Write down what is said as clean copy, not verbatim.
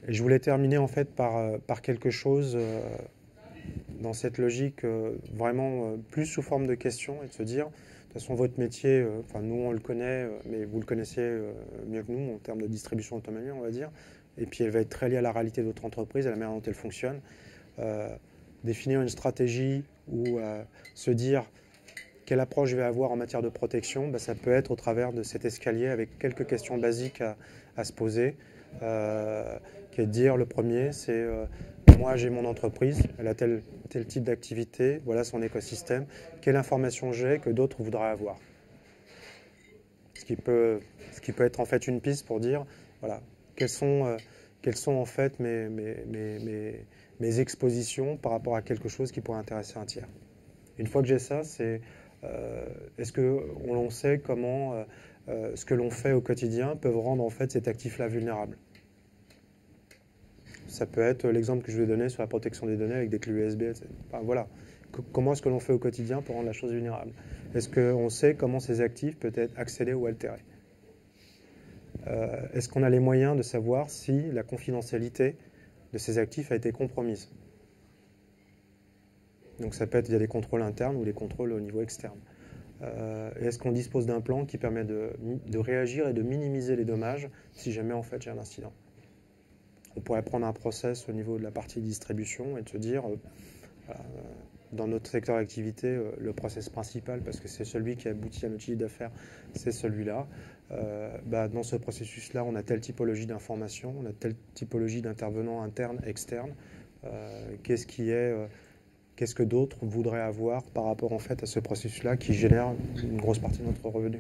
Et je voulais terminer en fait par quelque chose dans cette logique vraiment plus sous forme de question et de se dire, de toute façon votre métier, enfin nous on le connaît, mais vous le connaissez mieux que nous en termes de distribution automatique on va dire, et puis elle va être très liée à la réalité de votre entreprise, à la manière dont elle fonctionne. Euh, Définir une stratégie ou se dire quelle approche je vais avoir en matière de protection, ben, ça peut être au travers de cet escalier avec quelques questions basiques à se poser. Qui est de dire, le premier, c'est moi j'ai mon entreprise, elle a tel type d'activité, voilà son écosystème, quelle information j'ai que d'autres voudraient avoir. Ce qui peut, ce qui peut être en fait une piste pour dire, voilà, quelles sont en fait mes expositions par rapport à quelque chose qui pourrait intéresser un tiers. Une fois que j'ai ça, c'est est-ce qu'on sait comment ce que l'on fait au quotidien peut rendre en fait cet actif-là vulnérable. Ça peut être l'exemple que je vais donner sur la protection des données avec des clés USB, etc. Enfin, voilà. Comment est-ce que l'on fait au quotidien pour rendre la chose vulnérable? Est-ce qu'on sait comment ces actifs peuvent être accélérés ou altérés? Est-ce qu'on a les moyens de savoir si la confidentialité de ces actifs a été compromise? Donc ça peut être via des contrôles internes ou des contrôles au niveau externe. Est-ce qu'on dispose d'un plan qui permet de réagir et de minimiser les dommages si jamais en fait j'ai un incident? On pourrait prendre un process au niveau de la partie distribution et de se dire, dans notre secteur d'activité, le process principal, parce que c'est celui qui aboutit à notre chiffre d'affaires, c'est celui-là. Dans ce processus-là, on a telle typologie d'informations, on a telle typologie d'intervenants internes, externes. Qu'est-ce que d'autres voudraient avoir par rapport en fait à ce processus-là qui génère une grosse partie de notre revenu?